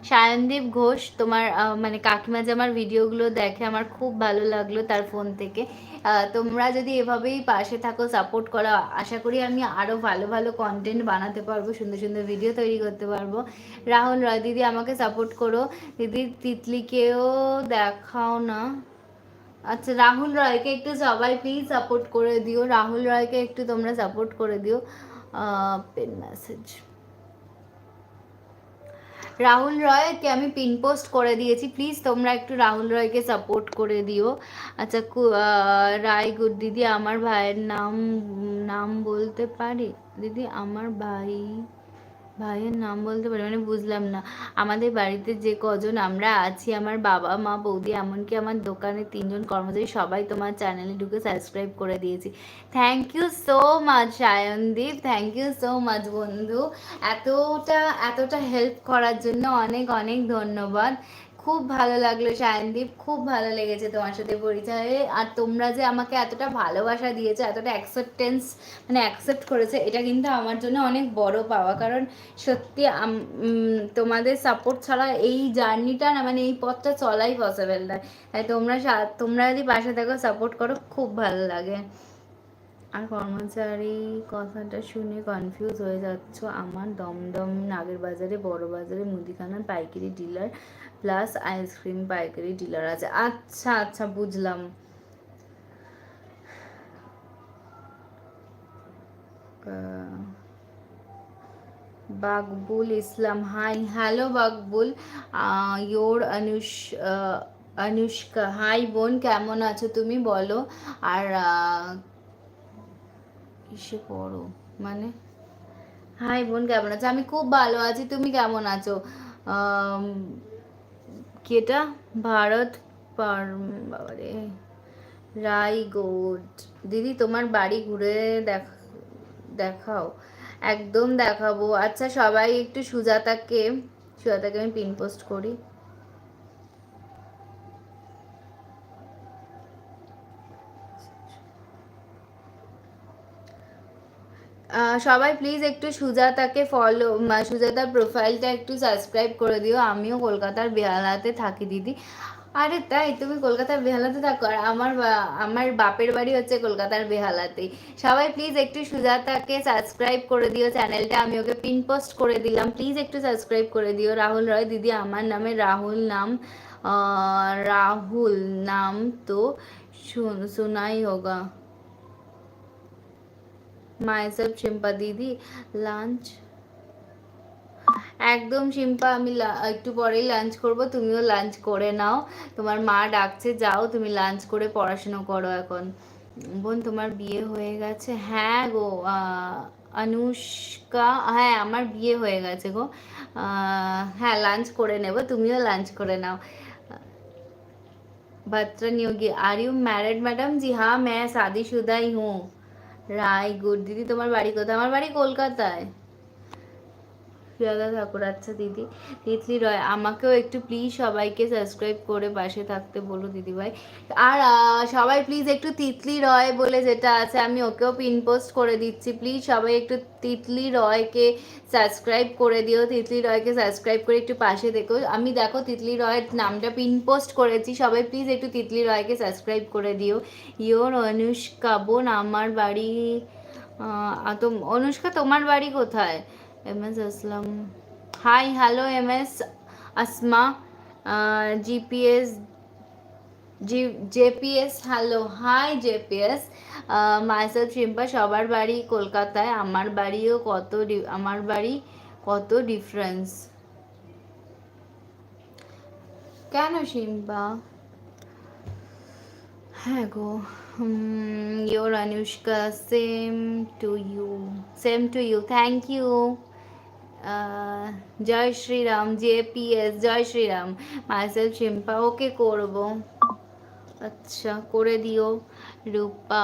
সায়নদীপ ঘোষ, তোমার মানে কাকিমা যে আমার ভিডিওগুলো দেখে, আমার খুব ভালো লাগলো তার ফোন থেকে। তোমরা যদি এভাবেই পাশে থাকো, সাপোর্ট করো, আশা করি আমি আরও ভালো ভালো কন্টেন্ট বানাতে পারবো, সুন্দর সুন্দর ভিডিও তৈরি করতে পারবো। রাহুল রয় দিদি আমাকে সাপোর্ট করো দিদি, তিতলিকেও দেখাও না। আচ্ছা, রাহুল রয়কে একটু সবাই প্লিজ সাপোর্ট করে দিও, রাহুল রয়কে একটু তোমরা সাপোর্ট করে দিও। পেন মেসেজ, রাহুল রয়কে আমি পিন পোস্ট করে দিয়েছি, প্লিজ তোমরা একটু রাহুল রয়কে সাপোর্ট করে দিও। আচ্ছা, রায় গুড দিদি, আমার ভাইয়ের নাম নাম বলতে পারি দিদি? আমার ভাইয়ের নাম বলতে পারি মানে বুঝলাম না। আমাদের বাড়িতে যে কজন আমরা আছি, আমার বাবা মা বৌদি এমনকি আমার দোকানে 3জন কর্মচারী, সবাই তোমার চ্যানেলে ঢুকে সাবস্ক্রাইব করে দিয়েছি। Thank you so much Sayandeep, thank you so much বন্ধু, এতটা এতটা হেল্প করার জন্য অনেক অনেক ধন্যবাদ। খুব ভালো লাগলো সায়নদীপ, খুব ভালো লেগেছে তোমার সাথে পরিচয়ে। আর তোমরা যে আমাকে এতটা ভালোবাসা দিয়েছো, এতটা অ্যাকসেপ্টেন্স মানে অ্যাকসেপ্ট করেছে, এটা কিন্তু আমার জন্য অনেক বড় পাওয়া। কারণ সত্যি তোমাদের সাপোর্ট ছাড়া এই জার্নিটা না, মানে এই পথটা চলাই পসিবল নয়। তাই তোমরা যদি পাশে থাকো, সাপোর্ট করো, খুব ভালো লাগে। আর কর্মচারী কথাটা শুনে কনফিউজ হয়ে যাচ্ছ, আমার দমদম নাগের বাজারে বড় বাজারে মুদিখানার পাইকারি ডিলার প্লাস আইসক্রিম পাইকারি ডিলার আছে। আচ্ছা আচ্ছা, বুঝলাম। Bakbul Islam, hi, hello Bakbul, your Anushka, hi বোন, কেমন আছো তুমি বলো। আর কিসে পড়ো মানে, হাই বোন কেমন আছো? আমি খুব ভালো আছি, তুমি কেমন আছো? কেটা ভারত বাবারে, রায়গড় দিদি, তোমার বাড়ি ঘুরে দেখাও। একদম দেখাবো। আচ্ছা, সবাই একটু সুজাতাকে আমি পিন পোস্ট করি। সবাই প্লিজ একটু সুজাতাকে ফলো, সুজাতার প্রোফাইলটা একটু সাবস্ক্রাইব করে দিও। আমিও কলকাতার বেহালাতে থাকি দিদি। আরে তাই? তুমি কলকাতার বেহালাতে থাকো? আর আমার বাপের বাড়ি হচ্ছে কলকাতার বেহালাতেই। সবাই প্লিজ একটু সুজাতাকে সাবস্ক্রাইব করে দিও চ্যানেলটা, আমি ওকে পিন পোস্ট করে দিলাম, প্লিজ একটু সাবস্ক্রাইব করে দিও। রাহুল রয় দিদি, আমার নামে রাহুল নাম তো সুনাই হোগা। মাইসেলফ শিম্পা দিদি, লাঞ্চ একদম শিম্পা, আমি একটু পরেই লাঞ্চ করব, তুমিও লাঞ্চ করে নাও। তোমার মা ডাকছে, যাও তুমি লাঞ্চ করে পড়াশুনো করো এখন। বোন তোমার বিয়ে হয়ে গেছে? হ্যাঁ গো অনুষ্কা, হ্যাঁ আমার বিয়ে হয়ে গেছে গো। হ্যাঁ, লাঞ্চ করে নেব, তুমিও লাঞ্চ করে নাও। Batra Niyogi, are you married madam? जी हाँ, मैं शादीशुदा ही हूँ। রায় গুড দিদি, তোমার বাড়ি কোথায়? আমার বাড়ি কলকাতায়। প্রিয়দা ঠাকুর, আচ্ছা দিদি। তিতলি রয়, আমাকেও একটু প্লিজ সবাইকে সাবস্ক্রাইব করে পাশে থাকতে বলো দিদিভাই। আর সবাই প্লিজ একটু তিতলি রয় বলে যেটা আছে, আমি ওকেও পিন পোস্ট করে দিচ্ছি, প্লিজ সবাই একটু তিতলি রয়কে সাবস্ক্রাইব করে দিও। তিতলি রয়কে সাবস্ক্রাইব করে একটু পাশে দেখো। আমি দেখো তিতলি রয়ের নামটা পিন পোস্ট করেছি, সবাই প্লিজ একটু তিতলি রয়কে সাবস্ক্রাইব করে দিও। ইয়োর অনুষ্কা বোন, আমার বাড়ি তো অনুষ্কা তোমার বাড়ি কোথায়? M S Aslam, hi hello M S Asma, GPS JPS, hello hi JPS. Myself Shimpa, সবার বাড়ি কলকাতায়, আমার বাড়ি কত ডিফারেন্স? কেন শিম্পা? হ্যাঁ গো। Your Anushka, same to you, thank you. জয় শ্রীরাম, জেপিএস, জয় শ্রীরাম। মাইসেলফ শিম্পা, ওকে করব, আচ্ছা করে দিও। রূপা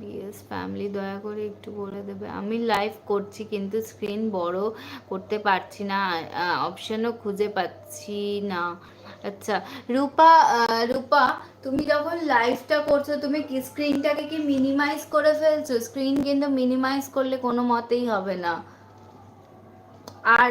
বিএস ফ্যামিলি, দয়া করে একটু বলে দেবে। আমি লাইভ করছি কিন্তু স্ক্রিন বড় করতে পারছি না, অপশনও খুঁজে পাচ্ছি না। আচ্ছা রূপা, রূপা তুমি যখন লাইভটা করছো, তুমি কি স্ক্রিনটাকে কি মিনিমাইজ করে ফেলছো? স্ক্রিন কিন্তু মিনিমাইজ করলে কোনো মতেই হবে না। আর